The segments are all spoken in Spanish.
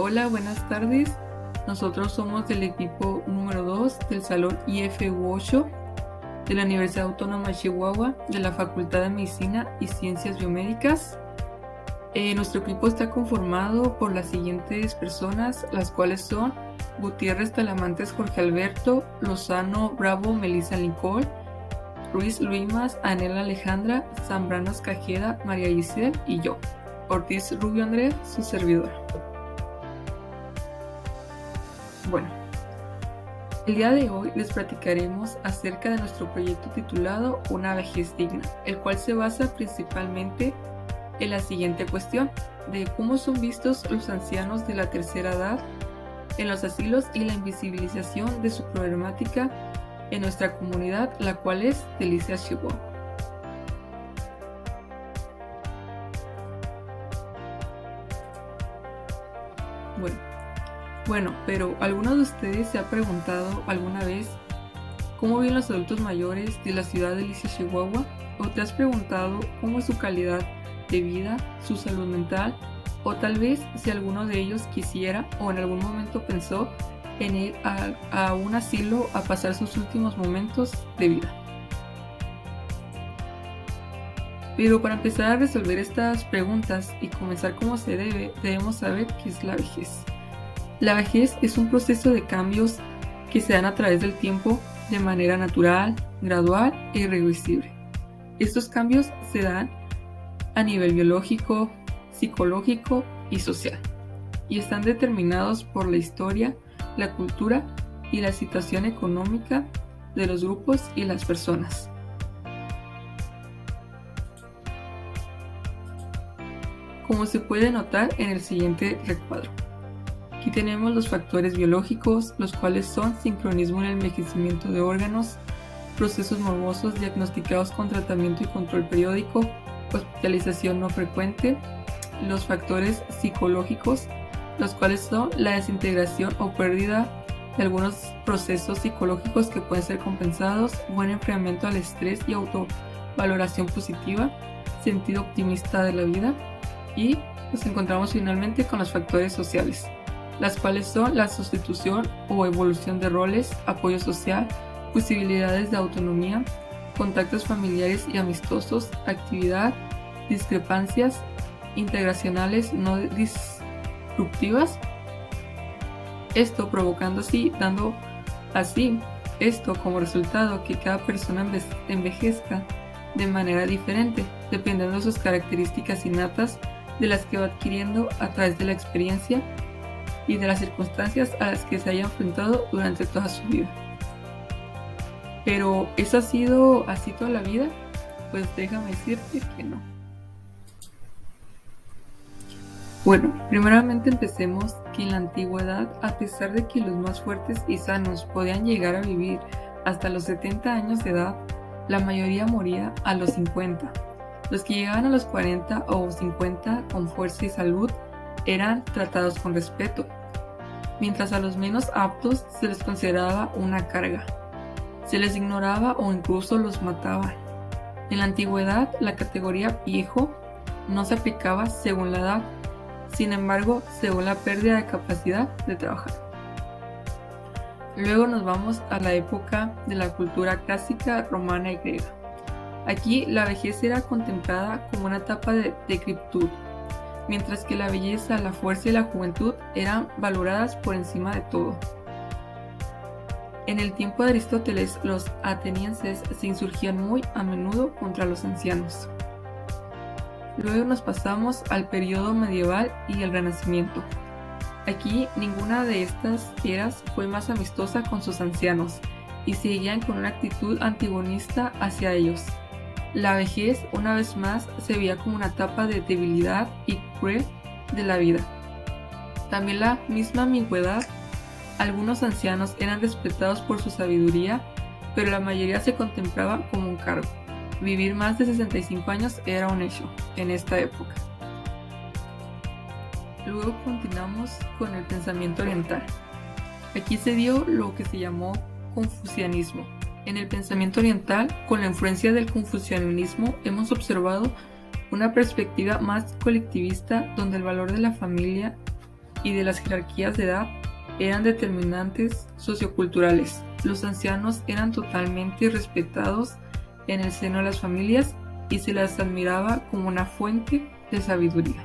Hola, buenas tardes. Nosotros somos del equipo número 2 del Salón IFU8 de la Universidad Autónoma de Chihuahua, de la Facultad de Medicina y Ciencias Biomédicas. Nuestro equipo está conformado por las siguientes personas, las cuales son Gutiérrez Talamantes Jorge Alberto, Lozano Bravo Melissa Nicole, Ruiz Luimas Anela Alejandra, Zambranos Cajeda María Giselle y yo, Ortiz Rubio Andrés, su servidora. Bueno, el día de hoy les platicaremos acerca de nuestro proyecto titulado Una vejez digna, el cual se basa principalmente en la siguiente cuestión, de cómo son vistos los ancianos de la tercera edad en los asilos y la invisibilización de su problemática en nuestra comunidad, la cual es Delicias, Chihuahua. Bueno, pero ¿alguno de ustedes se ha preguntado alguna vez cómo viven los adultos mayores de la ciudad de Delicias, Chihuahua? ¿O te has preguntado cómo es su calidad de vida, su salud mental? O tal vez si alguno de ellos quisiera o en algún momento pensó en ir a un asilo a pasar sus últimos momentos de vida. Pero para empezar a resolver estas preguntas y comenzar como se debe, debemos saber qué es la vejez. La vejez es un proceso de cambios que se dan a través del tiempo de manera natural, gradual e irreversible. Estos cambios se dan a nivel biológico, psicológico y social, y están determinados por la historia, la cultura y la situación económica de los grupos y las personas. Como se puede notar en el siguiente recuadro. Aquí tenemos los factores biológicos, los cuales son sincronismo en el envejecimiento de órganos, procesos morbosos diagnosticados con tratamiento y control periódico, hospitalización no frecuente. Los factores psicológicos, los cuales son la desintegración o pérdida de algunos procesos psicológicos que pueden ser compensados, buen enfriamiento al estrés y autovaloración positiva, sentido optimista de la vida. Y nos encontramos finalmente con los factores sociales, las cuales son la sustitución o evolución de roles, apoyo social, posibilidades de autonomía, contactos familiares y amistosos, actividad, discrepancias integracionales no disruptivas. Esto dando así esto como resultado que cada persona envejezca de manera diferente, dependiendo de sus características innatas, de las que va adquiriendo a través de la experiencia y de las circunstancias a las que se haya enfrentado durante toda su vida. Pero ¿eso ha sido así toda la vida? Pues déjame decirte que no. Bueno, primeramente empecemos que en la antigüedad, a pesar de que los más fuertes y sanos podían llegar a vivir hasta los 70 años de edad, la mayoría moría a los 50. Los que llegaban a los 40 o 50 con fuerza y salud eran tratados con respeto, mientras a los menos aptos se les consideraba una carga. Se les ignoraba o incluso los mataba. En la antigüedad, la categoría viejo no se aplicaba según la edad, sin embargo, según la pérdida de capacidad de trabajar. Luego nos vamos a la época de la cultura clásica romana y griega. Aquí la vejez era contemplada como una etapa de decrepitud, mientras que la belleza, la fuerza y la juventud eran valoradas por encima de todo. En el tiempo de Aristóteles, los atenienses se insurgían muy a menudo contra los ancianos. Luego nos pasamos al periodo medieval y el Renacimiento. Aquí ninguna de estas eras fue más amistosa con sus ancianos y seguían con una actitud antagonista hacia ellos. La vejez, una vez más, se veía como una etapa de debilidad y cruel de la vida. También la misma ambigüedad. Algunos ancianos eran respetados por su sabiduría, pero la mayoría se contemplaba como un cargo. Vivir más de 65 años era un hecho en esta época. Luego continuamos con el pensamiento oriental. Aquí se dio lo que se llamó confucianismo. En el pensamiento oriental, con la influencia del confucianismo, hemos observado una perspectiva más colectivista donde el valor de la familia y de las jerarquías de edad eran determinantes socioculturales. Los ancianos eran totalmente respetados en el seno de las familias y se las admiraba como una fuente de sabiduría.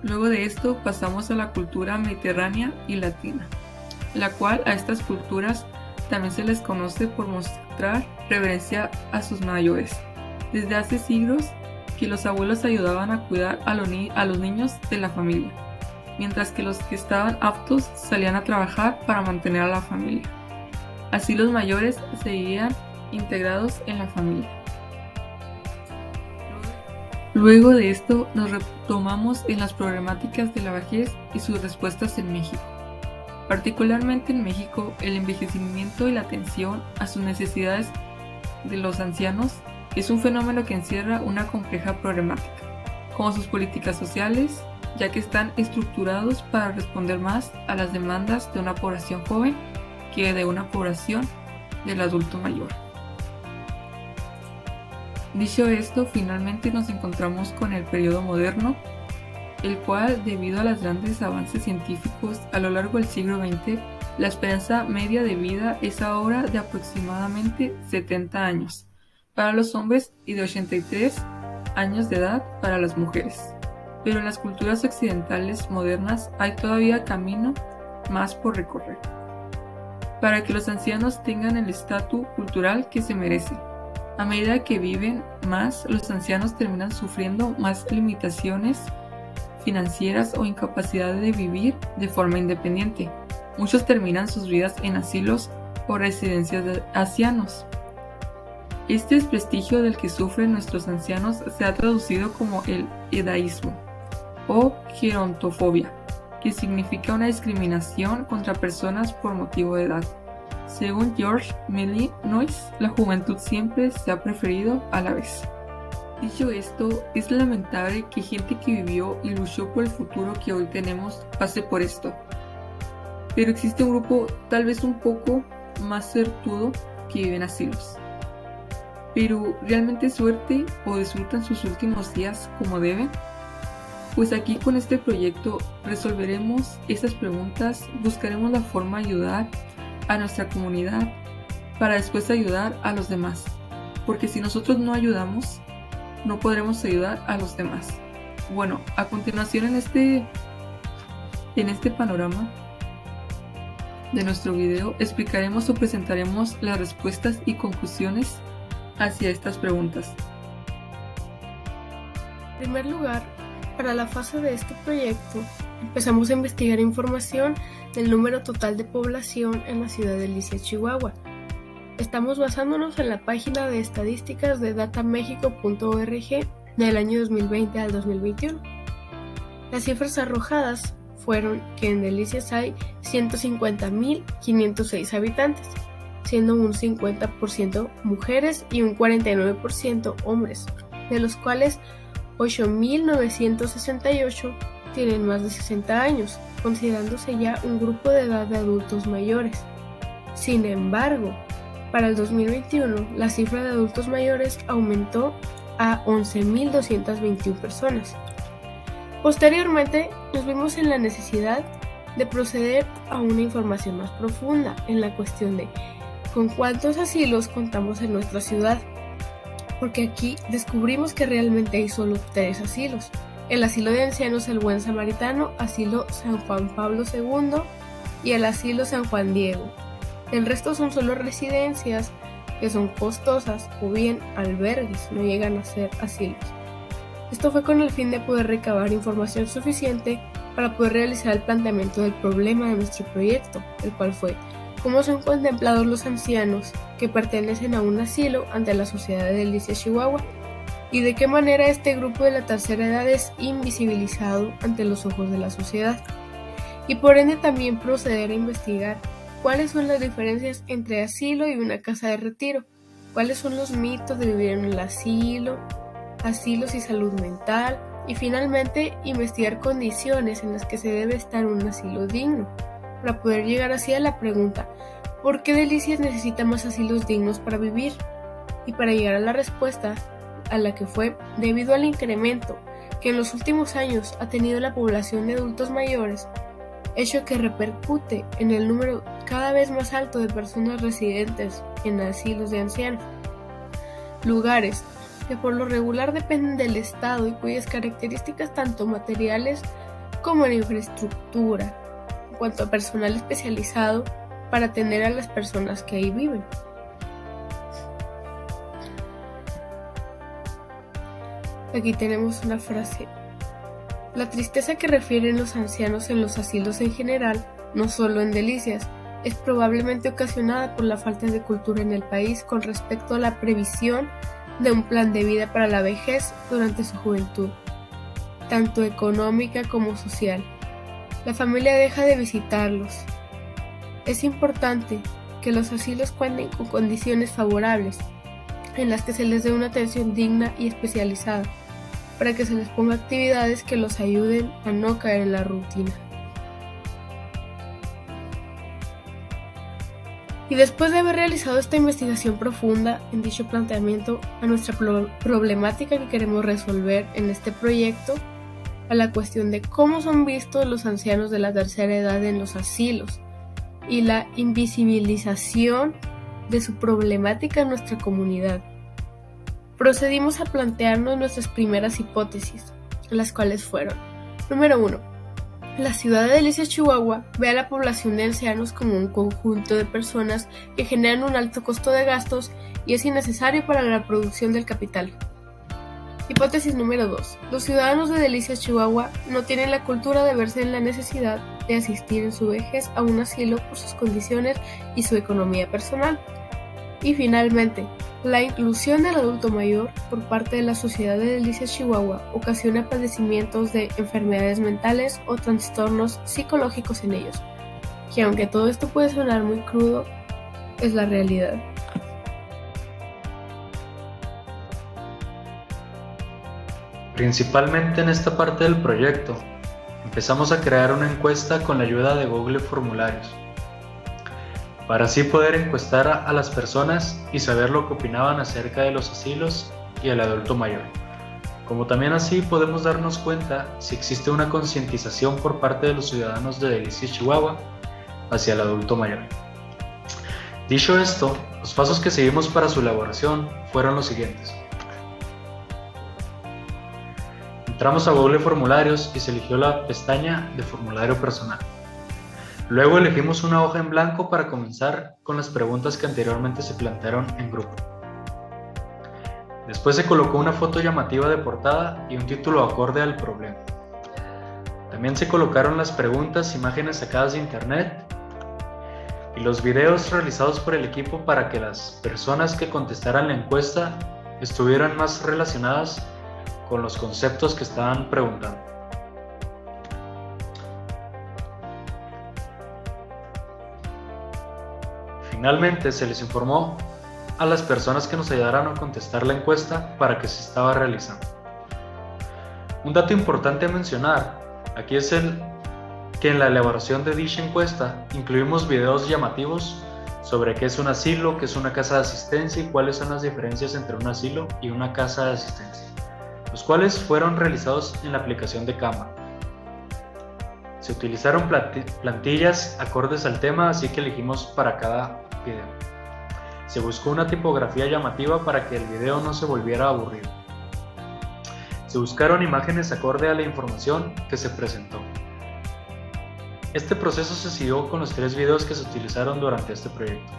Luego de esto pasamos a la cultura mediterránea y latina, la cual a estas culturas también se les conoce por mostrar reverencia a sus mayores. Desde hace siglos que los abuelos ayudaban a cuidar a los niños de la familia, mientras que los que estaban aptos salían a trabajar para mantener a la familia. Así los mayores seguían integrados en la familia. Luego de esto nos retomamos en las problemáticas de la vejez y sus respuestas en México. Particularmente en México, el envejecimiento y la atención a sus necesidades de los ancianos es un fenómeno que encierra una compleja problemática, como sus políticas sociales, ya que están estructurados para responder más a las demandas de una población joven que de una población del adulto mayor. Dicho esto, finalmente nos encontramos con el periodo moderno, el cual, debido a los grandes avances científicos a lo largo del siglo XX, la esperanza media de vida es ahora de aproximadamente 70 años para los hombres y de 83 años de edad para las mujeres. Pero en las culturas occidentales modernas hay todavía camino más por recorrer, para que los ancianos tengan el estatus cultural que se merecen. A medida que viven más, los ancianos terminan sufriendo más limitaciones financieras o incapacidad de vivir de forma independiente. Muchos terminan sus vidas en asilos o residencias de ancianos. Este desprestigio del que sufren nuestros ancianos se ha traducido como el edaísmo o gerontofobia, que significa una discriminación contra personas por motivo de edad. Según George Melinois, la juventud siempre se ha preferido a la vez. Dicho esto, es lamentable que gente que vivió y luchó por el futuro que hoy tenemos pase por esto. Pero existe un grupo tal vez un poco más suertudo que vive en asilos. Pero ¿realmente suerte o disfrutan sus últimos días como deben? Pues aquí con este proyecto resolveremos estas preguntas, buscaremos la forma de ayudar a nuestra comunidad para después ayudar a los demás, porque si nosotros no ayudamos, no podremos ayudar a los demás. Bueno, a continuación en este panorama de nuestro video explicaremos o presentaremos las respuestas y conclusiones hacia estas preguntas. En primer lugar, para la fase de este proyecto, empezamos a investigar información del número total de población en la ciudad de Licia, Chihuahua. Estamos basándonos en la página de estadísticas de datamexico.org del año 2020 al 2021. Las cifras arrojadas fueron que en Delicias hay 150.506 habitantes, siendo un 50% mujeres y un 49% hombres, de los cuales 8.968 tienen más de 60 años, considerándose ya un grupo de edad de adultos mayores. Sin embargo, para el 2021, la cifra de adultos mayores aumentó a 11.221 personas. Posteriormente, nos vimos en la necesidad de proceder a una información más profunda en la cuestión de con cuántos asilos contamos en nuestra ciudad, porque aquí descubrimos que realmente hay solo 3 asilos: el asilo de ancianos El Buen Samaritano, asilo San Juan Pablo II y el asilo San Juan Diego. El resto son solo residencias que son costosas o bien albergues, no llegan a ser asilos. Esto fue con el fin de poder recabar información suficiente para poder realizar el planteamiento del problema de nuestro proyecto, el cual fue cómo son contemplados los ancianos que pertenecen a un asilo ante la sociedad de Licia, Chihuahua, y de qué manera este grupo de la tercera edad es invisibilizado ante los ojos de la sociedad, y por ende también proceder a investigar cuáles son las diferencias entre asilo y una casa de retiro, cuáles son los mitos de vivir en el asilo, asilos y salud mental, y finalmente investigar condiciones en las que se debe estar en un asilo digno, para poder llegar así a la pregunta ¿por qué Delicias necesita más asilos dignos para vivir? Y para llegar a la respuesta a la que fue debido al incremento que en los últimos años ha tenido la población de adultos mayores, hecho que repercute en el número cada vez más alto de personas residentes en asilos de ancianos, lugares que por lo regular dependen del Estado y cuyas características tanto materiales como en infraestructura, en cuanto a personal especializado para atender a las personas que ahí viven. Aquí tenemos una frase. La tristeza que refieren los ancianos en los asilos en general, no solo en Delicias, es probablemente ocasionada por la falta de cultura en el país con respecto a la previsión de un plan de vida para la vejez durante su juventud, tanto económica como social. La familia deja de visitarlos. Es importante que los asilos cuenten con condiciones favorables, en las que se les dé una atención digna y especializada, para que se les ponga actividades que los ayuden a no caer en la rutina. Y después de haber realizado esta investigación profunda en dicho planteamiento a nuestra problemática que queremos resolver en este proyecto, a la cuestión de cómo son vistos los ancianos de la tercera edad en los asilos y la invisibilización de su problemática en nuestra comunidad, procedimos a plantearnos nuestras primeras hipótesis, las cuales fueron: número 1. La ciudad de Delicias, Chihuahua, ve a la población de ancianos como un conjunto de personas que generan un alto costo de gastos y es innecesario para la producción del capital. Hipótesis número 2. Los ciudadanos de Delicias, Chihuahua, no tienen la cultura de verse en la necesidad de asistir en su vejez a un asilo por sus condiciones y su economía personal. Y finalmente, la inclusión del adulto mayor por parte de la sociedad de Delicias, Chihuahua, ocasiona padecimientos de enfermedades mentales o trastornos psicológicos en ellos, que aunque todo esto puede sonar muy crudo, es la realidad. Principalmente en esta parte del proyecto, empezamos a crear una encuesta con la ayuda de Google Formularios, para así poder encuestar a las personas y saber lo que opinaban acerca de los asilos y el adulto mayor. Como también así podemos darnos cuenta si existe una concientización por parte de los ciudadanos de Delicias, Chihuahua, hacia el adulto mayor. Dicho esto, los pasos que seguimos para su elaboración fueron los siguientes. Entramos a Google Formularios y se eligió la pestaña de formulario personal. Luego elegimos una hoja en blanco para comenzar con las preguntas que anteriormente se plantearon en grupo. Después se colocó una foto llamativa de portada y un título acorde al problema. También se colocaron las preguntas, imágenes sacadas de internet y los videos realizados por el equipo para que las personas que contestaran la encuesta estuvieran más relacionadas con los conceptos que estaban preguntando. Finalmente se les informó a las personas que nos ayudaran a contestar la encuesta para que se estaba realizando. Un dato importante a mencionar aquí es que en la elaboración de dicha encuesta incluimos videos llamativos sobre qué es un asilo, qué es una casa de asistencia y cuáles son las diferencias entre un asilo y una casa de asistencia, los cuales fueron realizados en la aplicación de Canva. Se utilizaron plantillas acordes al tema, así que elegimos para cada video. Se buscó una tipografía llamativa para que el video no se volviera aburrido. Se buscaron imágenes acorde a la información que se presentó. Este proceso se siguió con los 3 videos que se utilizaron durante este proyecto.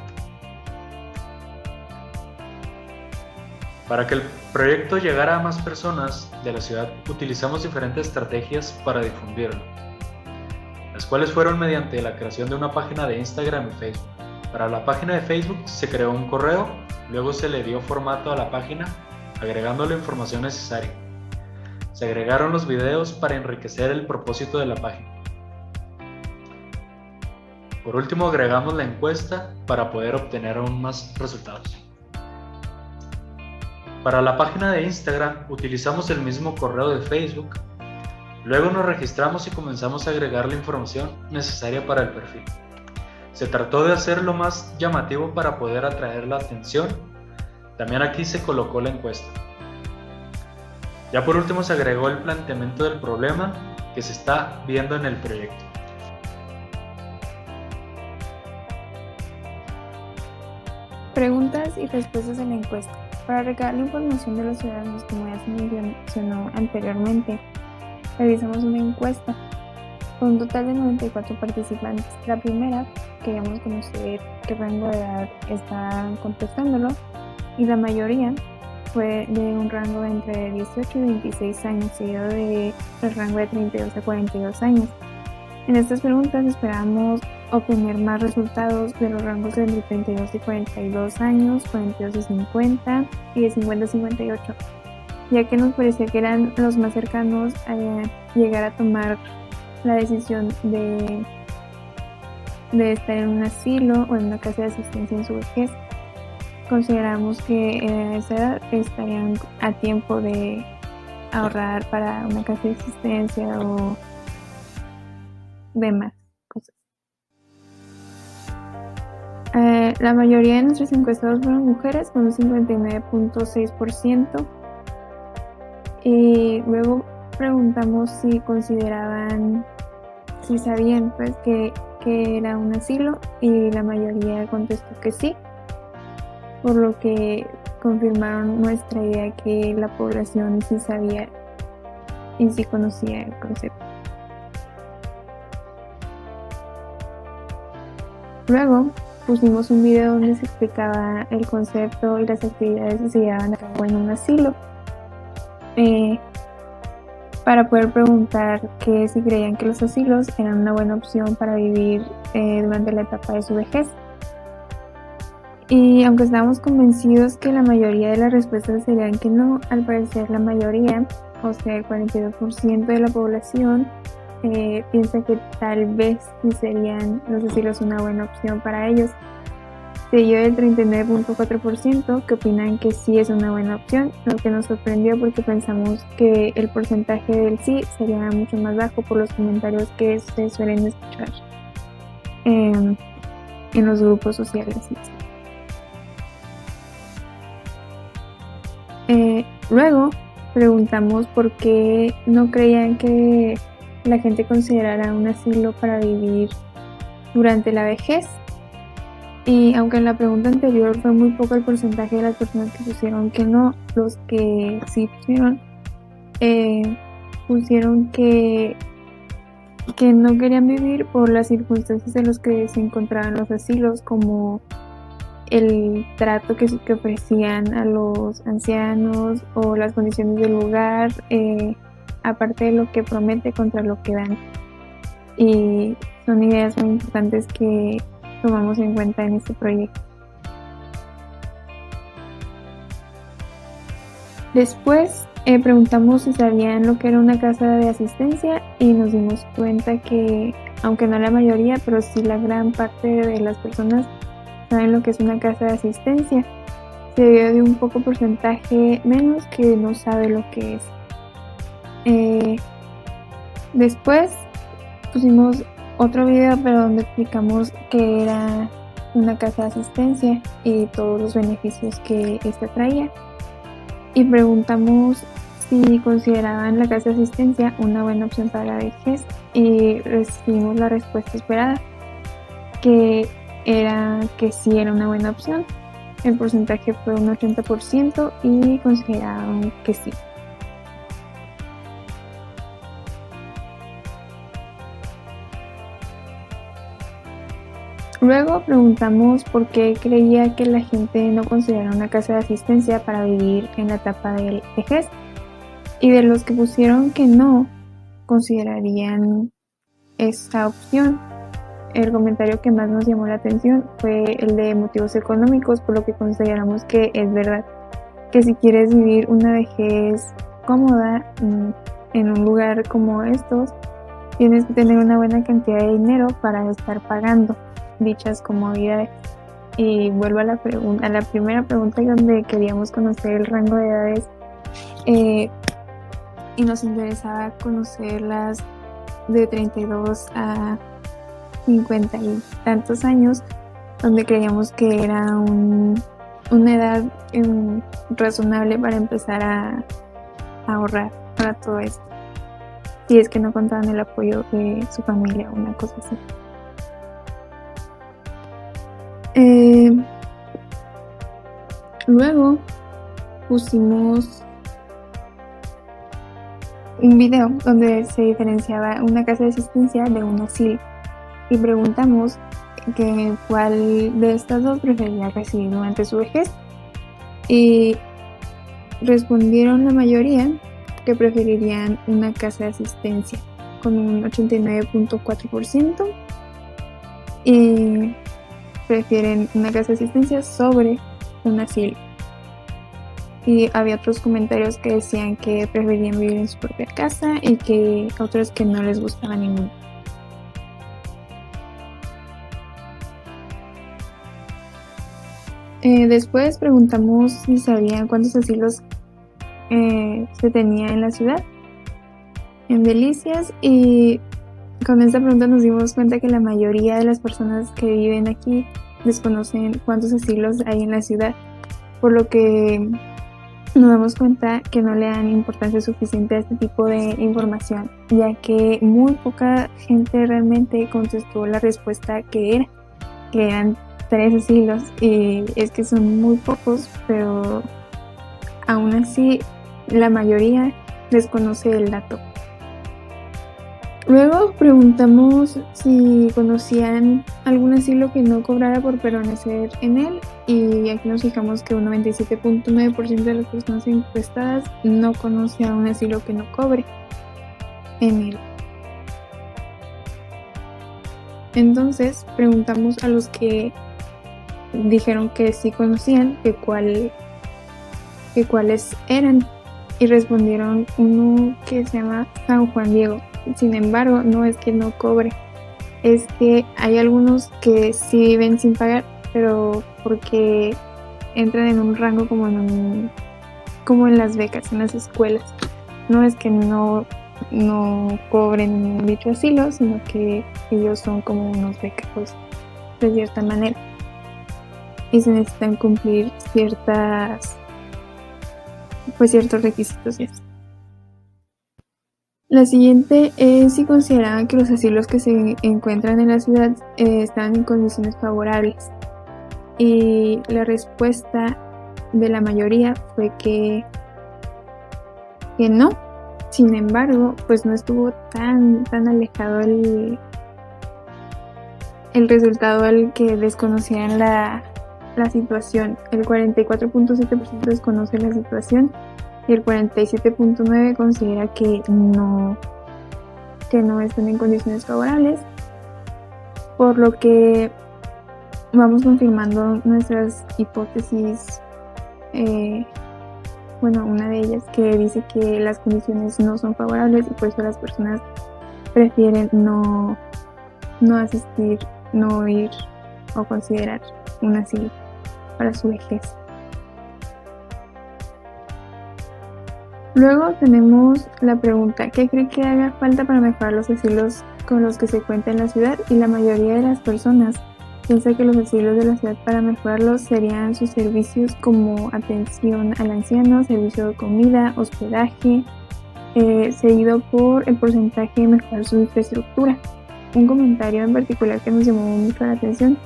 Para que el proyecto llegara a más personas de la ciudad, utilizamos diferentes estrategias para difundirlo, las cuales fueron mediante la creación de una página de Instagram y Facebook. Para la página de Facebook se creó un correo, luego se le dio formato a la página, agregando la información necesaria. Se agregaron los videos para enriquecer el propósito de la página. Por último, agregamos la encuesta para poder obtener aún más resultados. Para la página de Instagram utilizamos el mismo correo de Facebook. Luego nos registramos y comenzamos a agregar la información necesaria para el perfil. Se trató de hacerlo más llamativo para poder atraer la atención. También aquí se colocó la encuesta. Ya por último se agregó el planteamiento del problema que se está viendo en el proyecto. Preguntas y respuestas en la encuesta. Para recabar la información de los ciudadanos, como ya se mencionó anteriormente, realizamos una encuesta con un total de 94 participantes. La primera, queríamos conocer qué rango de edad estaban contestándolo, y la mayoría fue de un rango de entre 18 y 26 años, seguido del rango de 32 a 42 años. En estas preguntas esperamos obtener más resultados de los rangos de entre 32 y 42 años, 42 y 50 y de 50 a 58, ya que nos parecía que eran los más cercanos a llegar a tomar la decisión de estar en un asilo o en una casa de asistencia en su vejez. Consideramos que a esa edad estarían a tiempo de ahorrar para una casa de asistencia o demás cosas. La mayoría de nuestros encuestados fueron mujeres, con un 59.6%, y luego preguntamos si sabían pues que era un asilo, y la mayoría contestó que sí, por lo que confirmaron nuestra idea que la población sí sabía y sí conocía el concepto. Luego pusimos un video donde se explicaba el concepto y las actividades que se llevaban a cabo en un asilo, para poder preguntar que si creían que los asilos eran una buena opción para vivir durante la etapa de su vejez. Y aunque estábamos convencidos que la mayoría de las respuestas serían que no, al parecer la mayoría, o sea el 42% de la población, piensa que tal vez sí serían los asilos una buena opción para ellos, seguido del 39.4% que opinan que sí es una buena opción, lo que nos sorprendió porque pensamos que el porcentaje del sí sería mucho más bajo por los comentarios que se suelen escuchar en los grupos sociales. Luego preguntamos por qué no creían que la gente considerara un asilo para vivir durante la vejez, y aunque en la pregunta anterior fue muy poco el porcentaje de las personas que pusieron que no, los que sí pusieron que no querían vivir por las circunstancias en las que se encontraban los asilos, como el trato que ofrecían a los ancianos o las condiciones del lugar, aparte de lo que promete contra lo que dan. Y son ideas muy importantes que tomamos en cuenta en este proyecto. Después preguntamos si sabían lo que era una casa de asistencia, y nos dimos cuenta que, aunque no la mayoría, pero sí la gran parte de las personas saben lo que es una casa de asistencia. Se vio de un poco porcentaje menos que no sabe lo que es. Después pusimos otro video, pero donde explicamos que era una casa de asistencia y todos los beneficios que esta traía, y preguntamos si consideraban la casa de asistencia una buena opción para la vejez, y recibimos la respuesta esperada, que era que sí era una buena opción. El porcentaje fue un 80% y consideraron que sí. Luego preguntamos por qué creía que la gente no considerara una casa de asistencia para vivir en la etapa de vejez, y de los que pusieron que no considerarían esta opción, el comentario que más nos llamó la atención fue el de motivos económicos, por lo que consideramos que es verdad que si quieres vivir una vejez cómoda en un lugar como estos, tienes que tener una buena cantidad de dinero para estar pagando dichas comodidades. Y vuelvo a la primera pregunta, donde queríamos conocer el rango de edades, y nos interesaba conocer las de 32 a 50 y tantos años, donde creíamos que era una edad razonable para empezar a ahorrar para todo esto, si es que no contaban el apoyo de su familia o una cosa así. Luego pusimos un video donde se diferenciaba una casa de asistencia de un asilo y preguntamos que cuál de estas dos prefería recibir durante su vejez, y respondieron la mayoría que preferirían una casa de asistencia con un 89.4%, y prefieren una casa de asistencia sobre un asilo. Y había otros comentarios que decían que preferían vivir en su propia casa y que otros que no les gustaba ninguno. Después preguntamos si sabían cuántos asilos se tenía en la ciudad, en Delicias, y con esta pregunta nos dimos cuenta que la mayoría de las personas que viven aquí desconocen cuántos asilos hay en la ciudad, por lo que nos damos cuenta que no le dan importancia suficiente a este tipo de información, ya que muy poca gente realmente contestó la respuesta que eran 3 asilos, y es que son muy pocos, pero aún así la mayoría desconoce el dato. Luego preguntamos si conocían algún asilo que no cobrara por permanecer en él, y aquí nos fijamos que un 97.9% de las personas encuestadas no conoce a un asilo que no cobre en él. Entonces preguntamos a los que dijeron que sí conocían que cuáles eran, y respondieron uno que se llama San Juan Diego. Sin embargo, no es que no cobre, es que hay algunos que sí viven sin pagar, pero porque entran en un rango como en las becas, en las escuelas. No es que no cobren dicho asilo, sino que ellos son como unos becados de cierta manera y se necesitan cumplir ciertos requisitos y así. La siguiente es si consideraban que los asilos que se encuentran en la ciudad estaban en condiciones favorables, y la respuesta de la mayoría fue que no. Sin embargo, pues no estuvo tan alejado el resultado al que desconocían la situación. El 44.7% desconoce la situación y el 47.9% considera que no están en condiciones favorables, por lo que vamos confirmando nuestras hipótesis. Una de ellas que dice que las condiciones no son favorables y por eso las personas prefieren no asistir, no ir o considerar un asilo para su vejez. Luego tenemos la pregunta: ¿qué cree que haga falta para mejorar los asilos con los que se cuenta en la ciudad? Y la mayoría de las personas piensa que los asilos de la ciudad para mejorarlos serían sus servicios como atención al anciano, servicio de comida, hospedaje, seguido por el porcentaje de mejorar su infraestructura. Un comentario en particular que nos llamó mucho la atención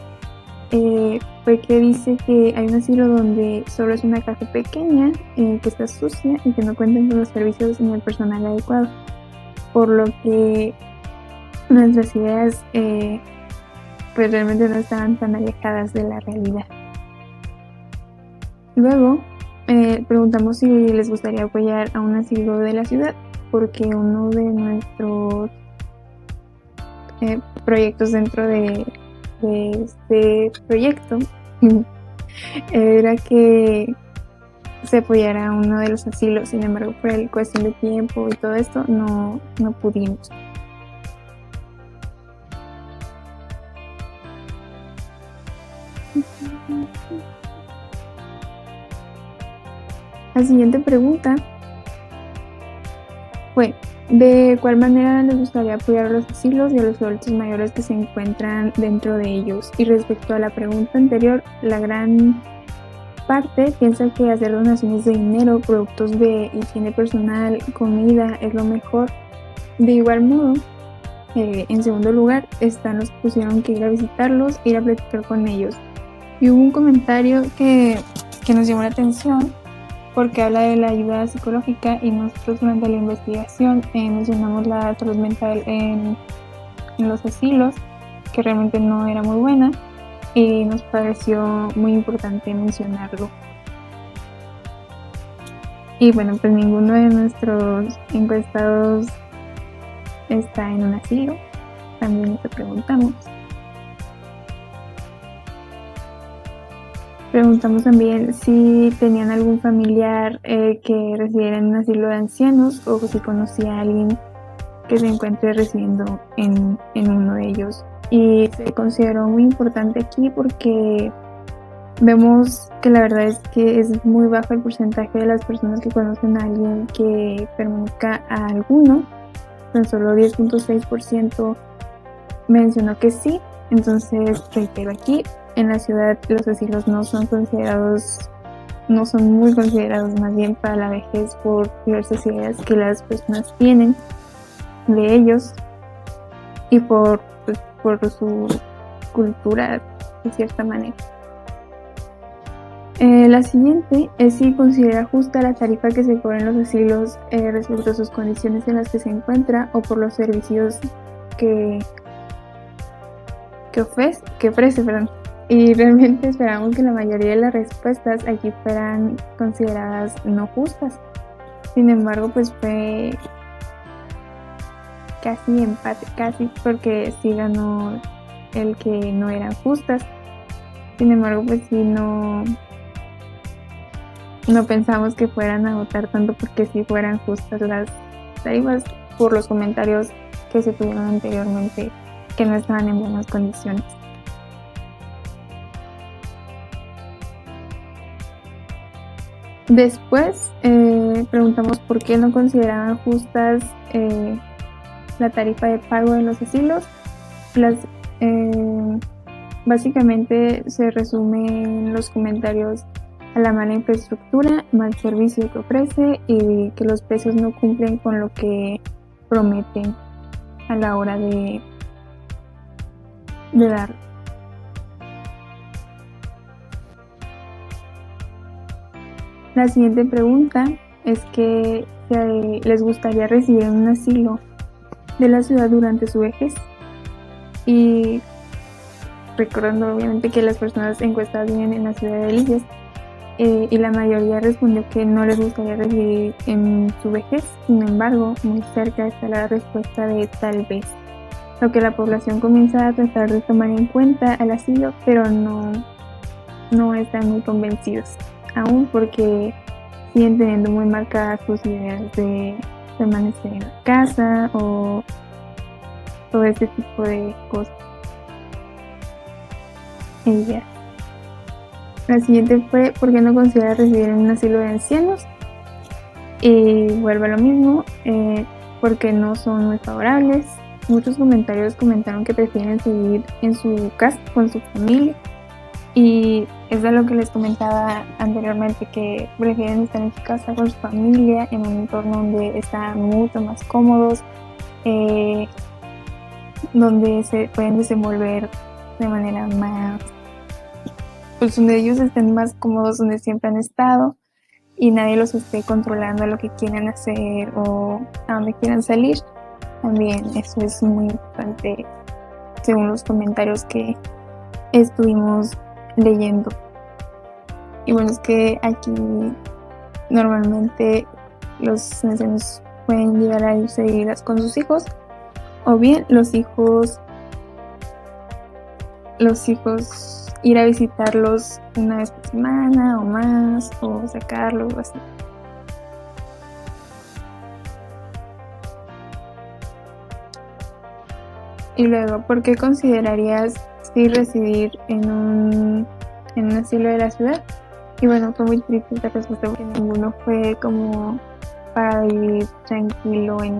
fue que dice que hay un asilo donde solo es una casa pequeña, que está sucia y que no cuentan con los servicios ni el personal adecuado, por lo que nuestras ideas pues realmente no estaban tan alejadas de la realidad. Luego preguntamos si les gustaría apoyar a un asilo de la ciudad, porque uno de nuestros proyectos dentro de este proyecto era que se apoyara a uno de los asilos. Sin embargo, por el cuestión de tiempo y todo esto no pudimos. La siguiente pregunta fue: ¿de cuál manera les gustaría apoyar a los asilos y a los adultos mayores que se encuentran dentro de ellos? Y respecto a la pregunta anterior, la gran parte, piensa que hacer donaciones de dinero, productos de higiene personal, comida es lo mejor. De igual modo, en segundo lugar están los que pusieron que ir a visitarlos, ir a platicar con ellos. Y hubo un comentario que nos llamó la atención porque habla de la ayuda psicológica, y nosotros durante la investigación mencionamos la salud mental en los asilos, que realmente no era muy buena, y nos pareció muy importante mencionarlo. Y bueno, pues ninguno de nuestros encuestados está en un asilo, también te preguntamos. Preguntamos también si tenían algún familiar que residiera en un asilo de ancianos, o si conocía a alguien que se encuentre residiendo en uno de ellos. Y se consideró muy importante aquí porque vemos que la verdad es que es muy bajo el porcentaje de las personas que conocen a alguien que pertenezca a alguno. Tan solo 10.6% mencionó que sí. Entonces, reitero aquí, en la ciudad los asilos no son muy considerados más bien para la vejez, por diversas ideas que las personas tienen de ellos y por su cultura de cierta manera. La siguiente es si considera justa la tarifa que se cobra en los asilos respecto a sus condiciones en las que se encuentra o por los servicios que ofrece. Y realmente esperamos que la mayoría de las respuestas aquí fueran consideradas no justas. Sin embargo, pues fue casi empate, porque sí ganó el que no eran justas. Sin embargo, pues sí, no pensamos que fueran a votar tanto porque sí fueran justas las tarifas, por los comentarios que se tuvieron anteriormente, que no estaban en buenas condiciones. Después preguntamos por qué no consideraban justas la tarifa de pago en los asilos. Básicamente se resumen los comentarios a la mala infraestructura, mal servicio que ofrece y que los precios no cumplen con lo que prometen a la hora de darlo. La siguiente pregunta es que les gustaría residir en un asilo de la ciudad durante su vejez, y recordando obviamente que las personas encuestadas viven en la ciudad de Delicias, y la mayoría respondió que no les gustaría residir en su vejez. Sin embargo, muy cerca está la respuesta de tal vez, lo que la población comienza a tratar de tomar en cuenta al asilo, pero no están muy convencidos aún, porque siguen teniendo muy marcadas sus ideas de permanecer en la casa o todo este tipo de cosas. Y ya. La siguiente fue ¿por qué no considera residir en un asilo de ancianos? Y vuelve a lo mismo, porque no son muy favorables. Muchos comentarios comentaron que prefieren seguir en su casa con su familia, y es de lo que les comentaba anteriormente, que prefieren estar en su casa con su familia, en un entorno donde están mucho más cómodos, donde se pueden desenvolver de manera más, pues donde ellos estén más cómodos, donde siempre han estado y nadie los esté controlando a lo que quieran hacer o a donde quieran salir. También eso es muy importante según los comentarios que estuvimos leyendo. Y bueno, es que aquí normalmente los ancianos pueden llegar a irse vidas con sus hijos, o bien los hijos ir a visitarlos una vez por semana o más, o sacarlos o así. Y luego, ¿por qué considerarías sí residir en un asilo de la ciudad? Y bueno, fue muy triste esta respuesta porque ninguno fue como para vivir tranquilo en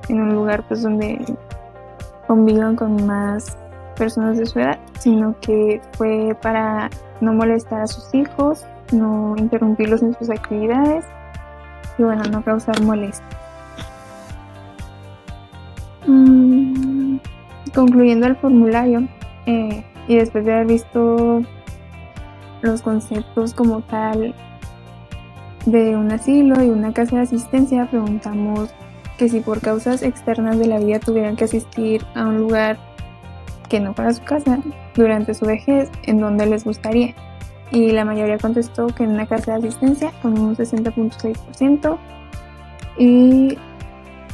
un lugar pues donde convivan con más personas de su edad, sino que fue para no molestar a sus hijos no interrumpirlos en sus actividades y bueno, no causar molestia. Concluyendo el formulario y después de haber visto los conceptos como tal de un asilo y una casa de asistencia, preguntamos que si por causas externas de la vida tuvieran que asistir a un lugar que no fuera su casa durante su vejez, ¿en dónde les gustaría? Y la mayoría contestó que en una casa de asistencia, con un 60.6%, y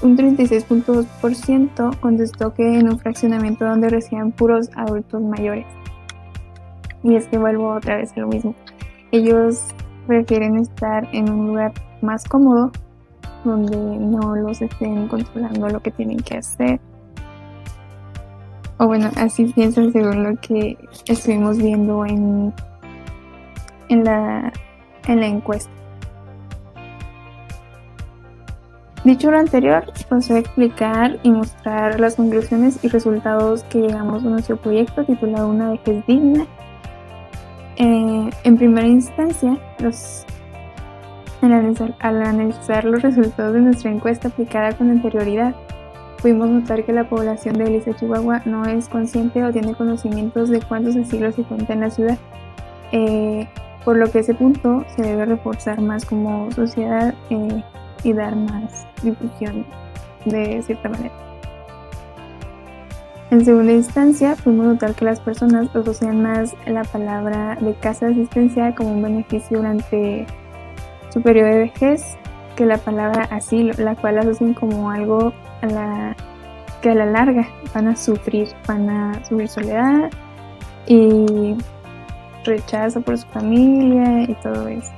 un 36.2% contestó que en un fraccionamiento donde residan puros adultos mayores. Y es que vuelvo otra vez a lo mismo. Ellos prefieren estar en un lugar más cómodo, donde no los estén controlando lo que tienen que hacer. O bueno, así piensan según lo que estuvimos viendo en la encuesta. Dicho lo anterior, paso a explicar y mostrar las conclusiones y resultados que llegamos a nuestro proyecto titulado Una vejez digna. En primera instancia, al analizar los resultados de nuestra encuesta aplicada con anterioridad, pudimos notar que la población de Delicias, Chihuahua no es consciente o tiene conocimientos de cuántos asilos se cuenta en la ciudad, por lo que ese punto se debe reforzar más como sociedad y dar más difusión de cierta manera. En segunda instancia, pudimos notar que las personas asocian más la palabra de casa de asistencia como un beneficio durante su periodo de vejez que la palabra asilo, la cual asocian como algo que a la larga van a sufrir soledad y rechazo por su familia y todo eso.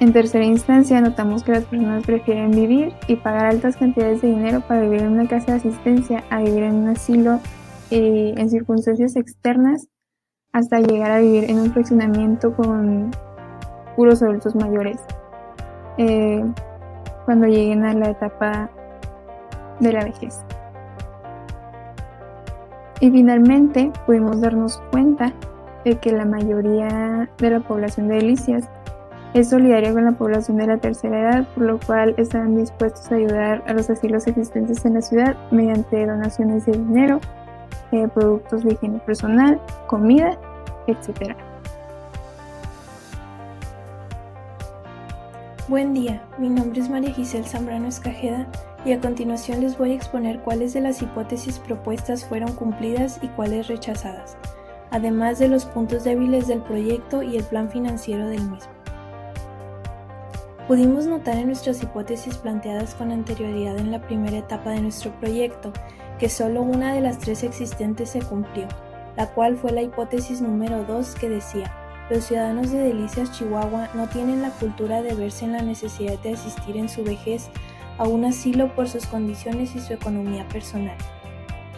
En tercera instancia, notamos que las personas prefieren vivir y pagar altas cantidades de dinero para vivir en una casa de asistencia a vivir en un asilo y en circunstancias externas hasta llegar a vivir en un fraccionamiento con puros adultos mayores cuando lleguen a la etapa de la vejez. Y finalmente pudimos darnos cuenta de que la mayoría de la población de Delicias es solidaria con la población de la tercera edad, por lo cual están dispuestos a ayudar a los asilos existentes en la ciudad mediante donaciones de dinero, productos de higiene personal, comida, etc. Buen día, mi nombre es María Giselle Zambrano Escajeda y a continuación les voy a exponer cuáles de las hipótesis propuestas fueron cumplidas y cuáles rechazadas, además de los puntos débiles del proyecto y el plan financiero del mismo. Pudimos notar en nuestras hipótesis planteadas con anterioridad en la primera etapa de nuestro proyecto que solo una de las 3 existentes se cumplió, la cual fue la hipótesis número 2 que decía: los ciudadanos de Delicias, Chihuahua no tienen la cultura de verse en la necesidad de asistir en su vejez a un asilo por sus condiciones y su economía personal,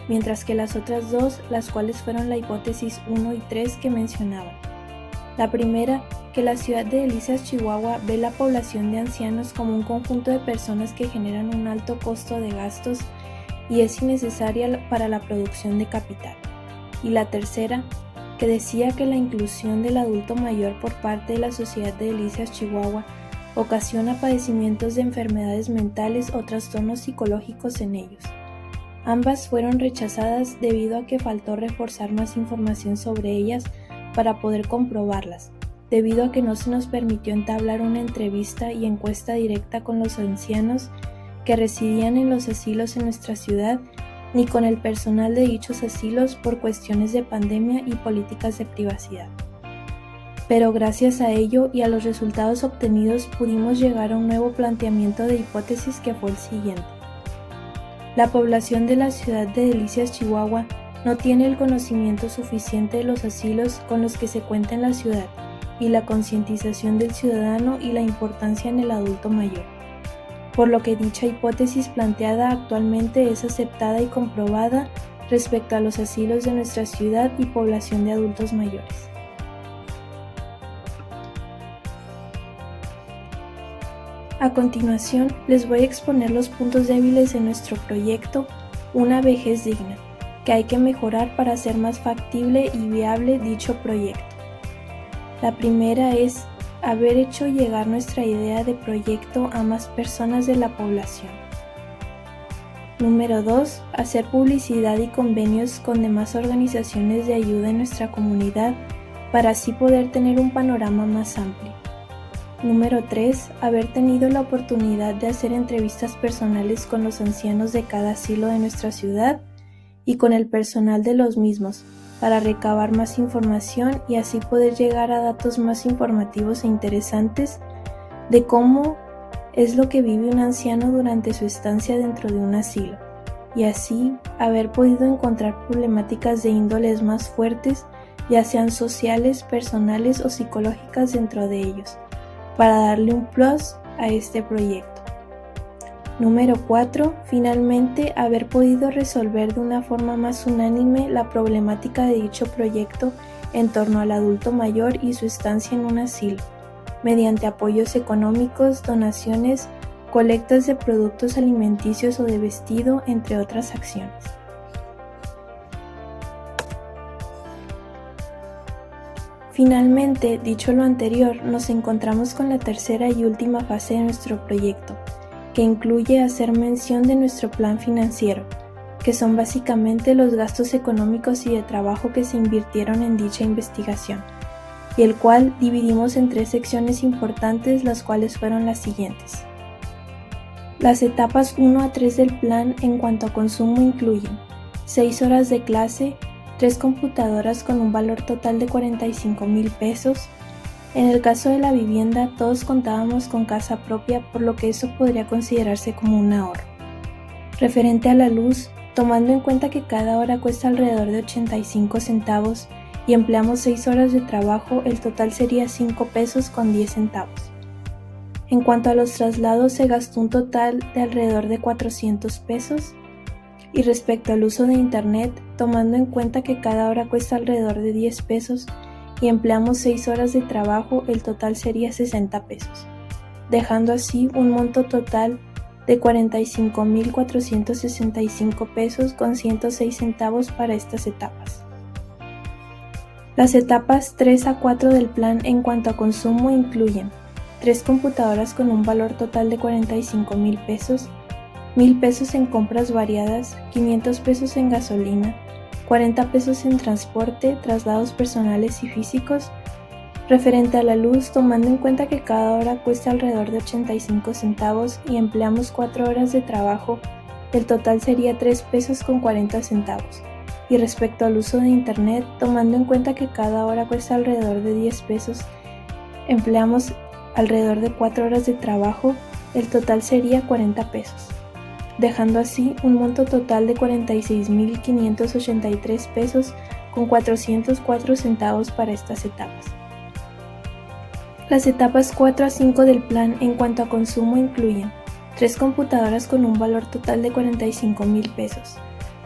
mientras que las otras 2, las cuales fueron la hipótesis 1 y 3 que mencionaban. La primera, que la ciudad de Delicias, Chihuahua ve la población de ancianos como un conjunto de personas que generan un alto costo de gastos y es innecesaria para la producción de capital. Y la tercera, que decía que la inclusión del adulto mayor por parte de la sociedad de Delicias, Chihuahua ocasiona padecimientos de enfermedades mentales o trastornos psicológicos en ellos. Ambas fueron rechazadas debido a que faltó reforzar más información sobre ellas para poder comprobarlas, debido a que no se nos permitió entablar una entrevista y encuesta directa con los ancianos que residían en los asilos en nuestra ciudad, ni con el personal de dichos asilos por cuestiones de pandemia y políticas de privacidad. Pero gracias a ello y a los resultados obtenidos pudimos llegar a un nuevo planteamiento de hipótesis que fue el siguiente. La población de la ciudad de Delicias, Chihuahua, no tiene el conocimiento suficiente de los asilos con los que se cuenta en la ciudad y la concientización del ciudadano y la importancia en el adulto mayor, por lo que dicha hipótesis planteada actualmente es aceptada y comprobada respecto a los asilos de nuestra ciudad y población de adultos mayores. A continuación, les voy a exponer los puntos débiles de nuestro proyecto Una vejez digna, que hay que mejorar para hacer más factible y viable dicho proyecto. La primera es haber hecho llegar nuestra idea de proyecto a más personas de la población. Número 2. Hacer publicidad y convenios con demás organizaciones de ayuda en nuestra comunidad para así poder tener un panorama más amplio. Número 3. Haber tenido la oportunidad de hacer entrevistas personales con los ancianos de cada asilo de nuestra ciudad y con el personal de los mismos para recabar más información y así poder llegar a datos más informativos e interesantes de cómo es lo que vive un anciano durante su estancia dentro de un asilo, y así haber podido encontrar problemáticas de índoles más fuertes, ya sean sociales, personales o psicológicas dentro de ellos, para darle un plus a este proyecto. Número 4. Finalmente, haber podido resolver de una forma más unánime la problemática de dicho proyecto en torno al adulto mayor y su estancia en un asilo, mediante apoyos económicos, donaciones, colectas de productos alimenticios o de vestido, entre otras acciones. Finalmente, dicho lo anterior, nos encontramos con la tercera y última fase de nuestro proyecto, que incluye hacer mención de nuestro plan financiero, que son básicamente los gastos económicos y de trabajo que se invirtieron en dicha investigación, y el cual dividimos en 3 secciones importantes, las cuales fueron las siguientes. Las etapas 1 a 3 del plan en cuanto a consumo incluyen 6 horas de clase, 3 computadoras con un valor total de 45,000 pesos. En el caso de la vivienda, todos contábamos con casa propia, por lo que eso podría considerarse como un ahorro. Referente a la luz, tomando en cuenta que cada hora cuesta alrededor de 85 centavos y empleamos 6 horas de trabajo, el total sería 5 pesos con 10 centavos. En cuanto a los traslados, se gastó un total de alrededor de 400 pesos. Y respecto al uso de internet, tomando en cuenta que cada hora cuesta alrededor de 10 pesos y empleamos 6 horas de trabajo, el total sería 60 pesos, dejando así un monto total de 45,465 pesos con 106 centavos para estas etapas. Las etapas 3 a 4 del plan en cuanto a consumo incluyen 3 computadoras con un valor total de 45,000 pesos, 1,000 pesos en compras variadas, 500 pesos en gasolina, 40 pesos en transporte, traslados personales y físicos. Referente a la luz, tomando en cuenta que cada hora cuesta alrededor de 85 centavos y empleamos 4 horas de trabajo, el total sería 3 pesos con 40 centavos. Y respecto al uso de internet, tomando en cuenta que cada hora cuesta alrededor de 10 pesos, empleamos alrededor de 4 horas de trabajo, el total sería 40 pesos. Dejando así un monto total de 46,583 pesos con 404 centavos para estas etapas. Las etapas 4 a 5 del plan en cuanto a consumo incluyen 3 computadoras con un valor total de 45,000 pesos,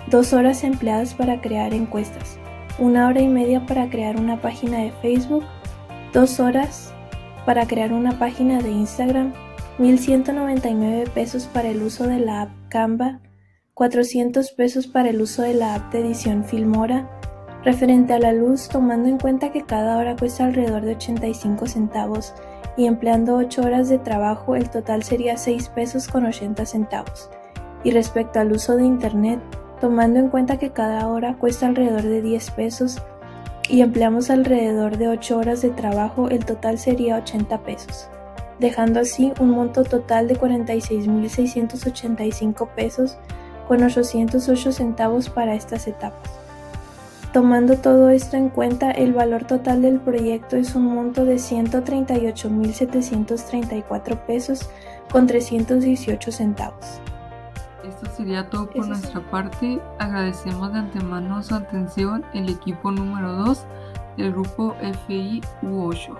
2 horas empleadas para crear encuestas, 1 hora y media para crear una página de Facebook, 2 horas para crear una página de Instagram, 1,199 pesos para el uso de la app Canva, 400 pesos para el uso de la app de edición Filmora. Referente a la luz, tomando en cuenta que cada hora cuesta alrededor de 85 centavos y empleando 8 horas de trabajo, el total sería 6 pesos con 80 centavos. Y respecto al uso de internet, tomando en cuenta que cada hora cuesta alrededor de 10 pesos y empleamos alrededor de 8 horas de trabajo, el total sería 80 pesos. Dejando así un monto total de 46,685 pesos con 808 centavos para estas etapas. Tomando todo esto en cuenta, el valor total del proyecto es un monto de 138,734 pesos con 318 centavos. Esto sería todo por nuestra parte. Agradecemos de antemano su atención el equipo número 2 del grupo FI U8.